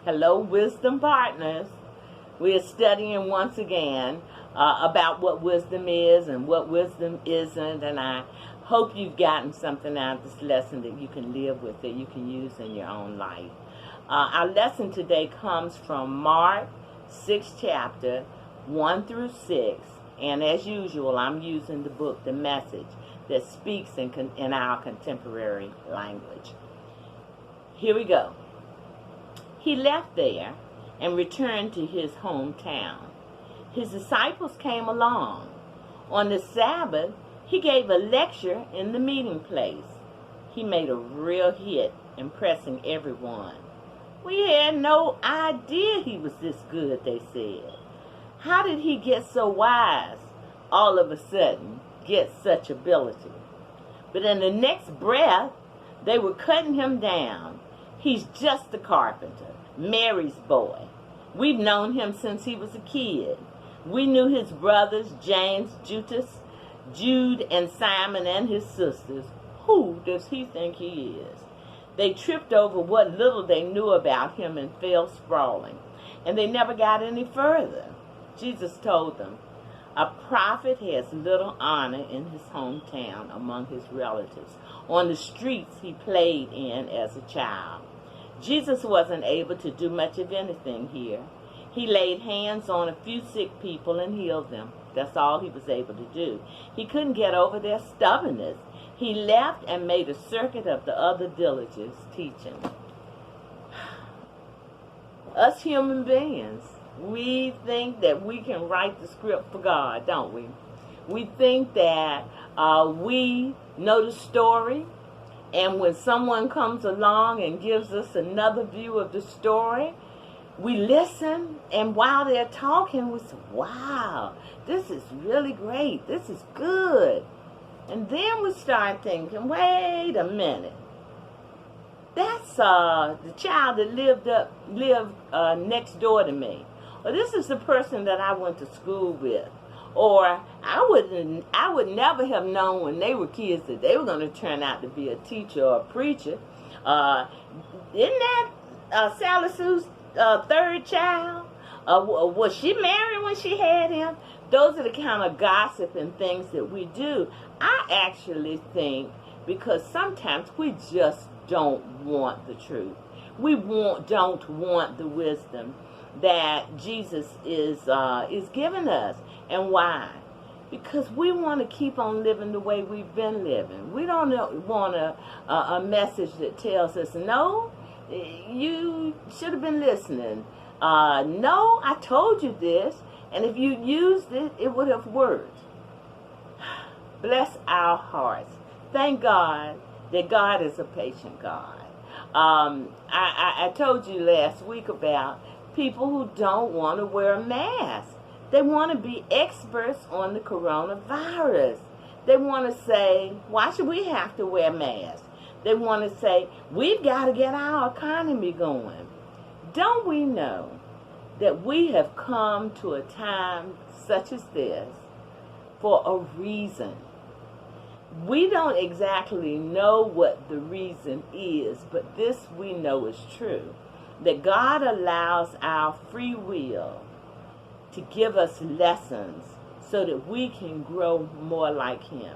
Hello, wisdom partners. We are studying once again about what wisdom is and what wisdom isn't, and I hope you've gotten something out of this lesson that you can live with, that you can use in your own life. Our lesson today comes from Mark 6th chapter 1 through 6, and as usual, I'm using the book, The Message, that speaks in our contemporary language. Here we go. He left there and returned to his hometown. His disciples came along. On the Sabbath, he gave a lecture in the meeting place. He made a real hit, impressing everyone. We had no idea he was this good, they said. How did he get so wise, all of a sudden, get such ability? But in the next breath, they were cutting him down. He's just a carpenter, Mary's boy. We've known him since he was a kid. We knew his brothers, James, Jude, and Simon, and his sisters. Who does he think he is? They tripped over what little they knew about him and fell sprawling. And they never got any further. Jesus told them, a prophet has little honor in his hometown among his relatives, on the streets he played in as a child. Jesus wasn't able to do much of anything here. He laid hands on a few sick people and healed them. That's all he was able to do. He couldn't get over their stubbornness. He left and made a circuit of the other villages teaching. Us human beings, we think that we can write the script for God, don't we? We think that we know the story, and when someone comes along and gives us another view of the story, we listen, and while they're talking, we say, wow, this is really great, this is good. And then we start thinking, wait a minute, that's the child that lived next door to me. Or this is the person that I went to school with. Or I would never have known when they were kids that they were going to turn out to be a teacher or a preacher. Isn't that Sally Sue's third child? Was she married when she had him? Those are the kind of gossip and things that we do. I actually think because sometimes we just don't want the truth. We don't want the wisdom that Jesus is giving us. And why? Because we want to keep on living the way we've been living. We don't want a message that tells us, no, you should have been listening. No, I told you this, and if you used it, it would have worked. Bless our hearts. Thank God that God is a patient God. I told you last week about people who don't want to wear a mask. They want to be experts on the coronavirus. They want to say, why should we have to wear masks? They want to say, we've got to get our economy going. Don't we know that we have come to a time such as this for a reason? We don't exactly know what the reason is, but this we know is true. That God allows our free will to give us lessons so that we can grow more like him.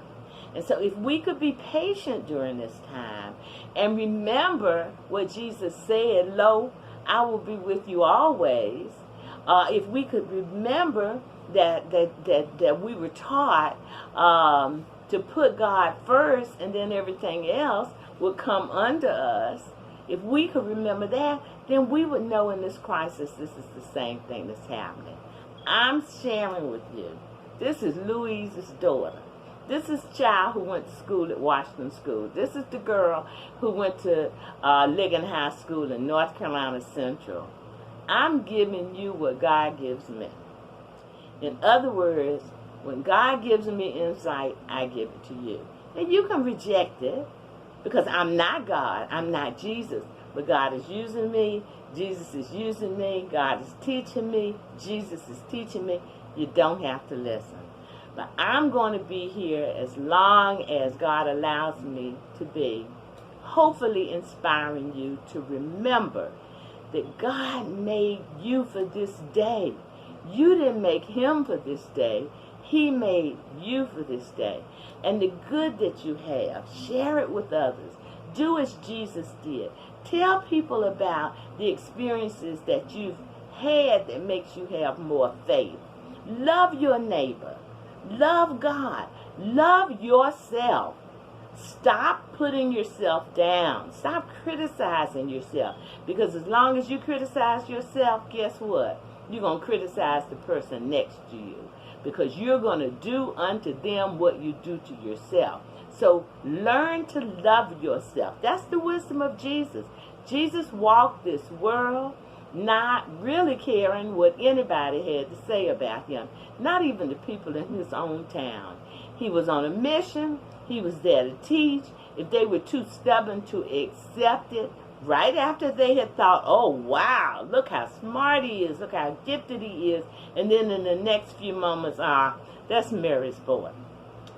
And so if we could be patient during this time and remember what Jesus said, lo, I will be with you always. If we could remember that we were taught to put God first and then everything else would come under us. If we could remember that, then we would know in this crisis this is the same thing that's happening. I'm sharing with you. This is Louise's daughter. This is the child who went to school at Washington School. This is the girl who went to Ligon High School in North Carolina Central. I'm giving you what God gives me. In other words, when God gives me insight, I give it to you. And you can reject it because I'm not God. I'm not Jesus. But God is using me. Jesus is using me. God is teaching me. Jesus is teaching me. You don't have to listen. But I'm going to be here as long as God allows me to be, hopefully inspiring you to remember that God made you for this day. You didn't make him for this day. He made you for this day. And the good that you have, share it with others. Do as Jesus did. Tell people about the experiences that you've had that makes you have more faith. Love your neighbor. Love God. Love yourself. Stop putting yourself down. Stop criticizing yourself. Because as long as you criticize yourself, guess what? You're going to criticize the person next to you. Because you're going to do unto them what you do to yourself. So learn to love yourself. That's the wisdom of Jesus. Jesus walked this world not really caring what anybody had to say about him. Not even the people in his own town. He was on a mission. He was there to teach. If they were too stubborn to accept it, right after they had thought, oh, wow, look how smart he is, look how gifted he is, and then in the next few moments, that's Mary's boy.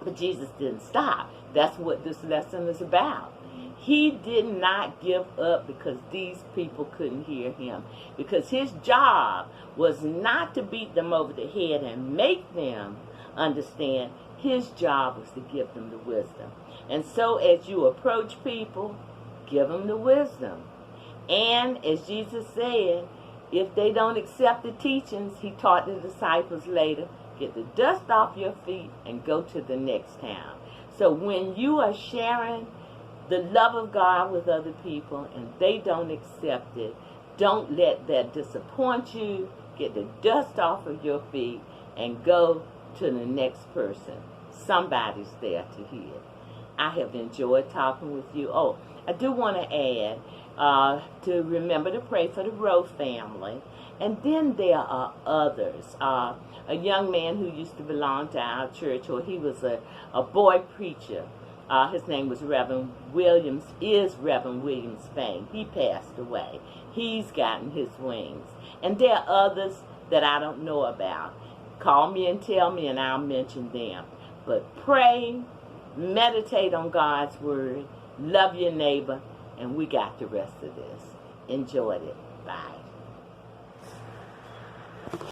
But Jesus didn't stop. That's what this lesson is about. He did not give up because these people couldn't hear him. Because his job was not to beat them over the head and make them understand. His job was to give them the wisdom. And so as you approach people, give them the wisdom. And as Jesus said, if they don't accept the teachings, he taught the disciples later, get the dust off your feet and go to the next town. So when you are sharing the love of God with other people and they don't accept it, don't let that disappoint you. Get the dust off of your feet and go to the next person. Somebody's there to hear. I have enjoyed talking with you. Oh, I do want to add to remember to pray for the Rowe family. And then there are others. A young man who used to belong to our church, or he was a boy preacher. His name was Reverend Williams Fain. He passed away. He's gotten his wings. And there are others that I don't know about. Call me and tell me and I'll mention them. But pray, meditate on God's word, love your neighbor, and we got the rest of this. Enjoyed it. Bye.